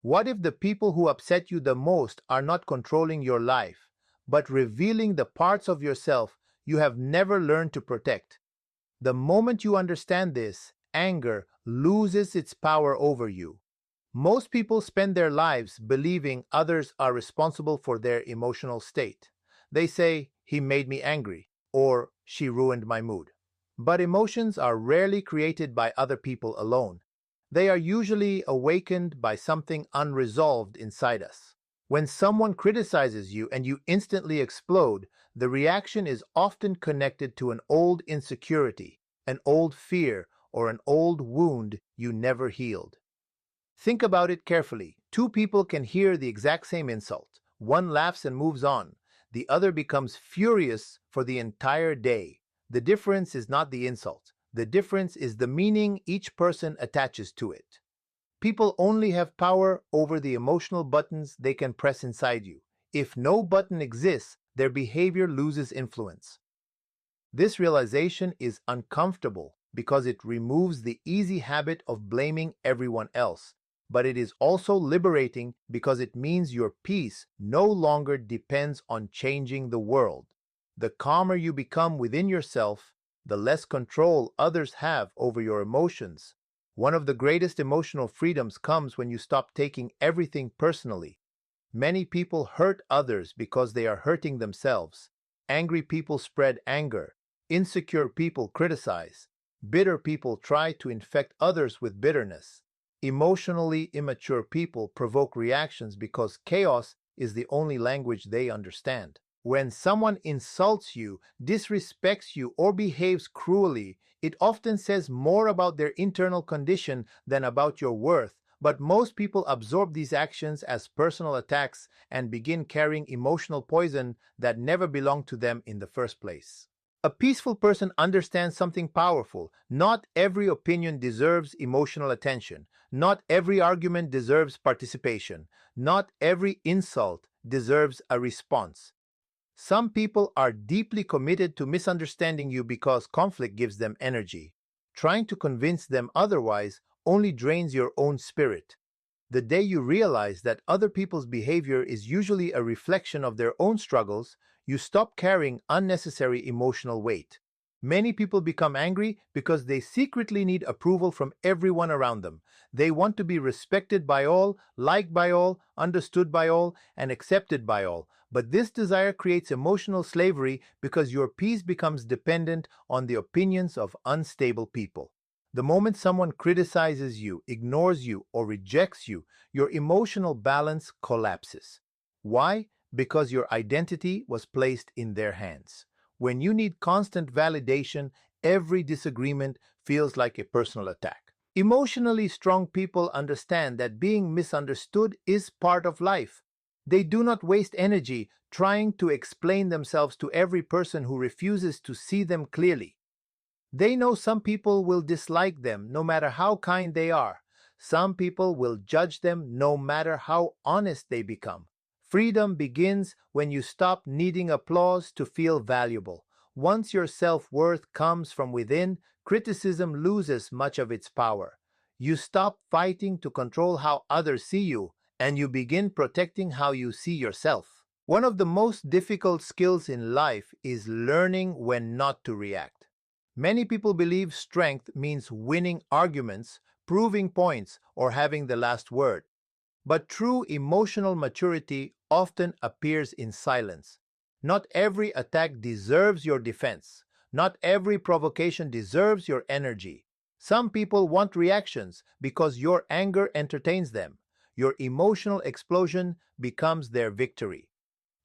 What if the people who upset you the most are not controlling your life, but revealing the parts of yourself you have never learned to protect? The moment you understand this, anger loses its power over you. Most people spend their lives believing others are responsible for their emotional state. They say, "He made me angry," or "She ruined my mood." But emotions are rarely created by other people alone. They are usually awakened by something unresolved inside us. When someone criticizes you and you instantly explode, the reaction is often connected to an old insecurity, an old fear, or an old wound you never healed. Think about it carefully. Two people can hear the exact same insult. One laughs and moves on. The other becomes furious for the entire day. The difference is not the insult. The difference is the meaning each person attaches to it. People only have power over the emotional buttons they can press inside you. If no button exists, their behavior loses influence. This realization is uncomfortable because it removes the easy habit of blaming everyone else, but it is also liberating because it means your peace no longer depends on changing the world. The calmer you become within yourself, the less control others have over your emotions. One of the greatest emotional freedoms comes when you stop taking everything personally. Many people hurt others because they are hurting themselves. Angry people spread anger. Insecure people criticize. Bitter people try to infect others with bitterness. Emotionally immature people provoke reactions because chaos is the only language they understand. When someone insults you, disrespects you, or behaves cruelly, it often says more about their internal condition than about your worth. But most people absorb these actions as personal attacks and begin carrying emotional poison that never belonged to them in the first place. A peaceful person understands something powerful. Not every opinion deserves emotional attention. Not every argument deserves participation. Not every insult deserves a response. Some people are deeply committed to misunderstanding you because conflict gives them energy. Trying to convince them otherwise only drains your own spirit. The day you realize that other people's behavior is usually a reflection of their own struggles, you stop carrying unnecessary emotional weight. Many people become angry because they secretly need approval from everyone around them. They want to be respected by all, liked by all, understood by all, and accepted by all. But this desire creates emotional slavery because your peace becomes dependent on the opinions of unstable people. The moment someone criticizes you, ignores you, or rejects you, your emotional balance collapses. Why? Because your identity was placed in their hands. When you need constant validation, every disagreement feels like a personal attack. Emotionally strong people understand that being misunderstood is part of life. They do not waste energy trying to explain themselves to every person who refuses to see them clearly. They know some people will dislike them no matter how kind they are. Some people will judge them no matter how honest they become. Freedom begins when you stop needing applause to feel valuable. Once your self-worth comes from within, criticism loses much of its power. You stop fighting to control how others see you, and you begin protecting how you see yourself. One of the most difficult skills in life is learning when not to react. Many people believe strength means winning arguments, proving points, or having the last word. But true emotional maturity often appears in silence. Not every attack deserves your defense. Not every provocation deserves your energy. Some people want reactions because your anger entertains them. Your emotional explosion becomes their victory.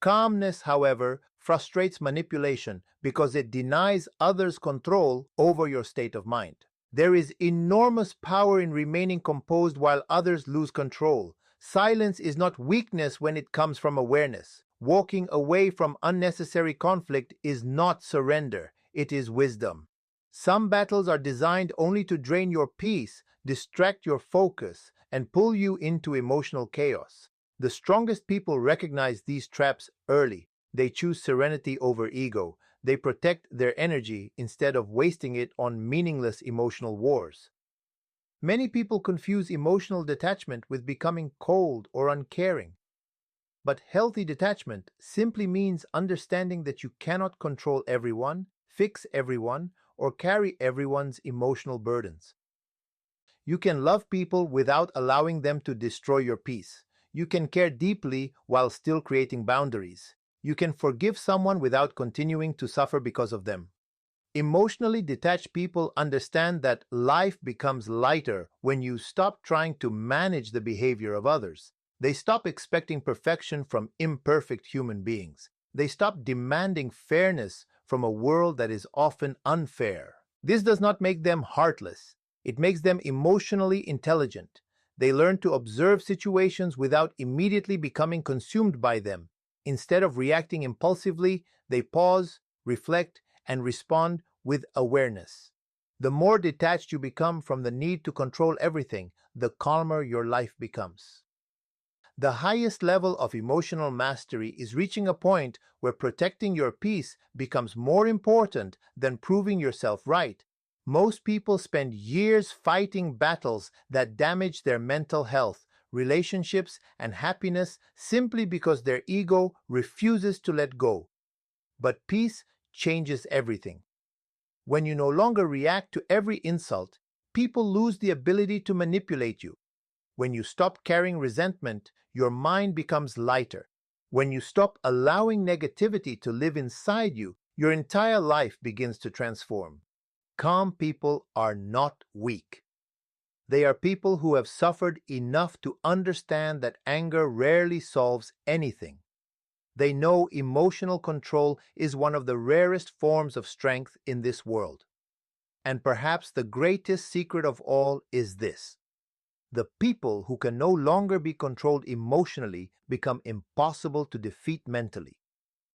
Calmness, however, frustrates manipulation because it denies others control over your state of mind. There is enormous power in remaining composed while others lose control. Silence is not weakness when it comes from awareness. Walking away from unnecessary conflict is not surrender, it is wisdom. Some battles are designed only to drain your peace, distract your focus, and pull you into emotional chaos. The strongest people recognize these traps early. They choose serenity over ego. They protect their energy instead of wasting it on meaningless emotional wars. Many people confuse emotional detachment with becoming cold or uncaring. But healthy detachment simply means understanding that you cannot control everyone, fix everyone, or carry everyone's emotional burdens. You can love people without allowing them to destroy your peace. You can care deeply while still creating boundaries. You can forgive someone without continuing to suffer because of them. Emotionally detached people understand that life becomes lighter when you stop trying to manage the behavior of others. They stop expecting perfection from imperfect human beings. They stop demanding fairness from a world that is often unfair. This does not make them heartless. It makes them emotionally intelligent. They learn to observe situations without immediately becoming consumed by them. Instead of reacting impulsively, they pause, reflect, and respond with awareness. The more detached you become from the need to control everything, the calmer your life becomes. The highest level of emotional mastery is reaching a point where protecting your peace becomes more important than proving yourself right. Most people spend years fighting battles that damage their mental health, relationships, and happiness simply because their ego refuses to let go. But peace changes everything. When you no longer react to every insult, people lose the ability to manipulate you. When you stop carrying resentment, your mind becomes lighter. When you stop allowing negativity to live inside you, your entire life begins to transform. Calm people are not weak. They are people who have suffered enough to understand that anger rarely solves anything. They know emotional control is one of the rarest forms of strength in this world. And perhaps the greatest secret of all is this: the people who can no longer be controlled emotionally become impossible to defeat mentally.